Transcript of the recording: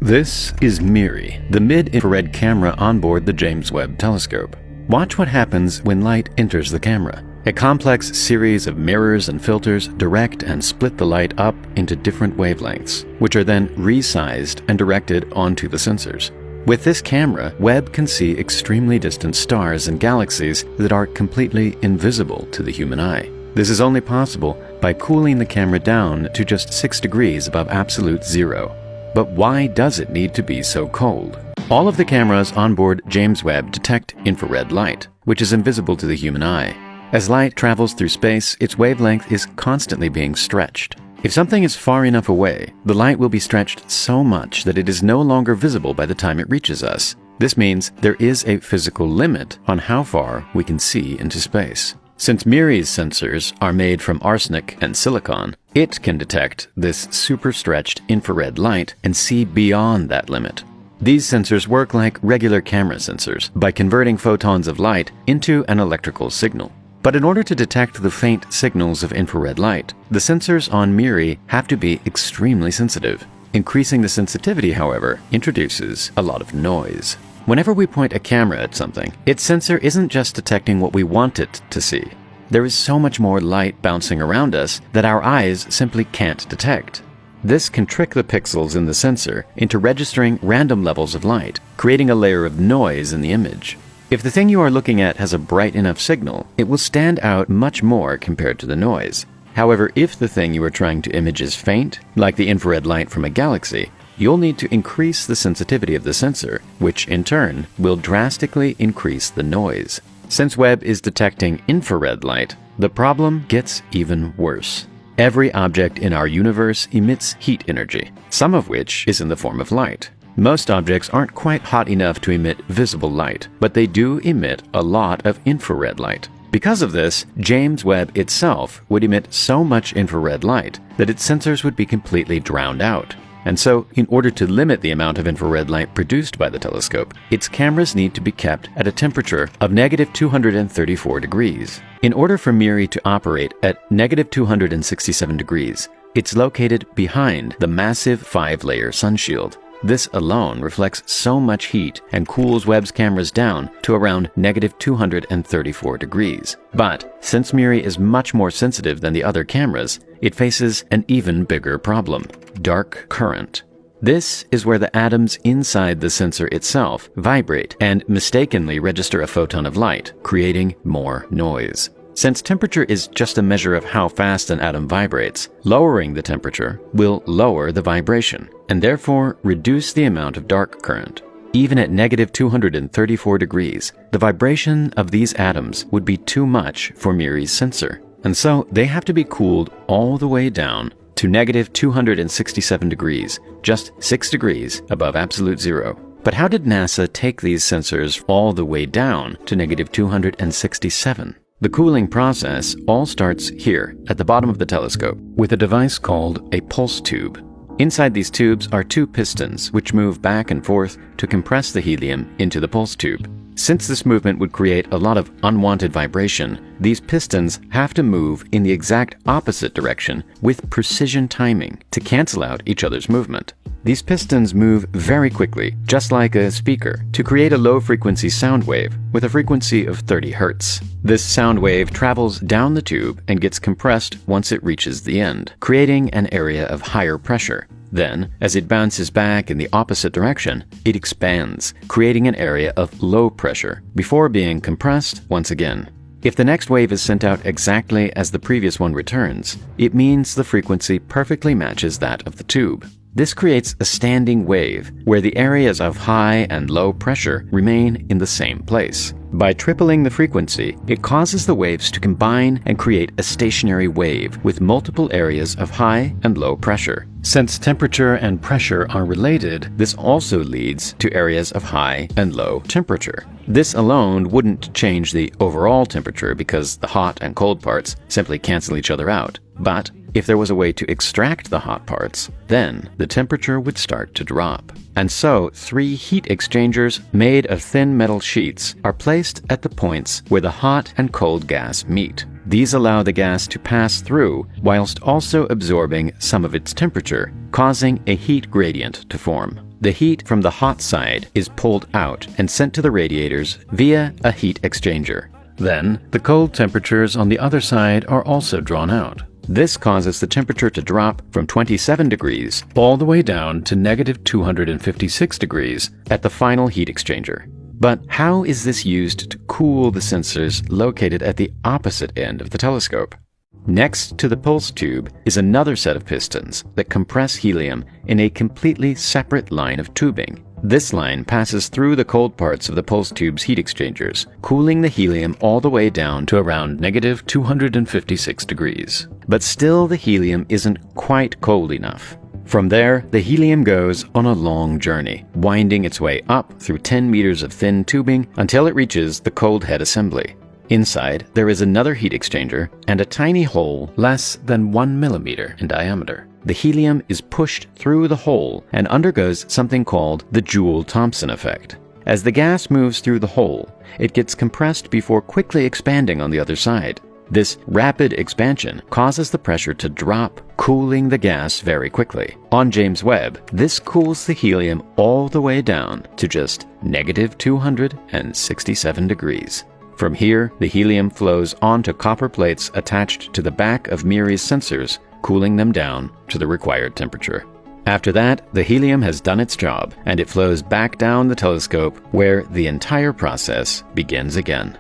This is MIRI, the mid-infrared camera on board the James Webb Telescope. Watch what happens when light enters the camera. A complex series of mirrors and filters direct and split the light up into different wavelengths, which are then resized and directed onto the sensors. With this camera, Webb can see extremely distant stars and galaxies that are completely invisible to the human eye. This is only possible by cooling the camera down to just 6 degrees above absolute zero. But why does it need to be so cold? All of the cameras on board James Webb detect infrared light, which is invisible to the human eye. As light travels through space, its wavelength is constantly being stretched. If something is far enough away, the light will be stretched so much that it is no longer visible by the time it reaches us. This means there is a physical limit on how far we can see into space. Since MIRI's sensors are made from arsenic and silicon, it can detect this super-stretched infrared light and see beyond that limit. These sensors work like regular camera sensors by converting photons of light into an electrical signal. But in order to detect the faint signals of infrared light, the sensors on MIRI have to be extremely sensitive. Increasing the sensitivity, however, introduces a lot of noise. Whenever we point a camera at something, its sensor isn't just detecting what we want it to see. There is so much more light bouncing around us that our eyes simply can't detect. This can trick the pixels in the sensor into registering random levels of light, creating a layer of noise in the image. If the thing you are looking at has a bright enough signal, it will stand out much more compared to the noise. However, if the thing you are trying to image is faint, like the infrared light from a galaxy, you'll need to increase the sensitivity of the sensor, which in turn will drastically increase the noise. Since Webb is detecting infrared light, the problem gets even worse. Every object in our universe emits heat energy, some of which is in the form of light. Most objects aren't quite hot enough to emit visible light, but they do emit a lot of infrared light. Because of this, James Webb itself would emit so much infrared light that its sensors would be completely drowned out. And so, in order to limit the amount of infrared light produced by the telescope, its cameras need to be kept at a temperature of -234 degrees. In order for MIRI to operate at -267 degrees, it's located behind the massive 5-layer sunshield. This alone reflects so much heat and cools Webb's cameras down to around -234 degrees. But since MIRI is much more sensitive than the other cameras, it faces an even bigger problem: dark current. This is where the atoms inside the sensor itself vibrate and mistakenly register a photon of light, creating more noise. Since temperature is just a measure of how fast an atom vibrates, lowering the temperature will lower the vibration, and therefore reduce the amount of dark current. Even at -234 degrees, the vibration of these atoms would be too much for MIRI's sensor, and so they have to be cooled all the way down to -267 degrees, just 6 degrees above absolute zero. But how did NASA take these sensors all the way down to -267? The cooling process all starts here, at the bottom of the telescope, with a device called a pulse tube. Inside these tubes are 2 pistons, which move back and forth to compress the helium into the pulse tube. Since this movement would create a lot of unwanted vibration, these pistons have to move in the exact opposite direction with precision timing to cancel out each other's movement. These pistons move very quickly, just like a speaker, to create a low-frequency sound wave with a frequency of 30 Hz. This sound wave travels down the tube and gets compressed once it reaches the end, creating an area of higher pressure. Then, as it bounces back in the opposite direction, it expands, creating an area of low pressure, before being compressed once again. If the next wave is sent out exactly as the previous one returns, it means the frequency perfectly matches that of the tube. This creates a standing wave, where the areas of high and low pressure remain in the same place. By tripling the frequency, it causes the waves to combine and create a stationary wave with multiple areas of high and low pressure. Since temperature and pressure are related, this also leads to areas of high and low temperature. This alone wouldn't change the overall temperature because the hot and cold parts simply cancel each other out. But if there was a way to extract the hot parts, then the temperature would start to drop. And so 3 heat exchangers made of thin metal sheets are placed at the points where the hot and cold gas meet. These allow the gas to pass through whilst also absorbing some of its temperature, causing a heat gradient to form. The heat from the hot side is pulled out and sent to the radiators via a heat exchanger. Then, the cold temperatures on the other side are also drawn out. This causes the temperature to drop from 27 degrees all the way down to negative 256 degrees at the final heat exchanger. But how is this used to cool the sensors located at the opposite end of the telescope? Next to the pulse tube is another set of pistons that compress helium in a completely separate line of tubing. This line passes through the cold parts of the pulse tube's heat exchangers, cooling the helium all the way down to around negative 256 degrees. But still, the helium isn't quite cold enough. From there, the helium goes on a long journey, winding its way up through 10 meters of thin tubing until it reaches the cold head assembly. Inside, there is another heat exchanger and a tiny hole less than 1 millimeter in diameter. The helium is pushed through the hole and undergoes something called the Joule-Thomson effect. As the gas moves through the hole, it gets compressed before quickly expanding on the other side. This rapid expansion causes the pressure to drop, cooling the gas very quickly. On James Webb, this cools the helium all the way down to just negative 267 degrees. From here, the helium flows onto copper plates attached to the back of MIRI's sensors, cooling them down to the required temperature. After that, the helium has done its job, and it flows back down the telescope, where the entire process begins again.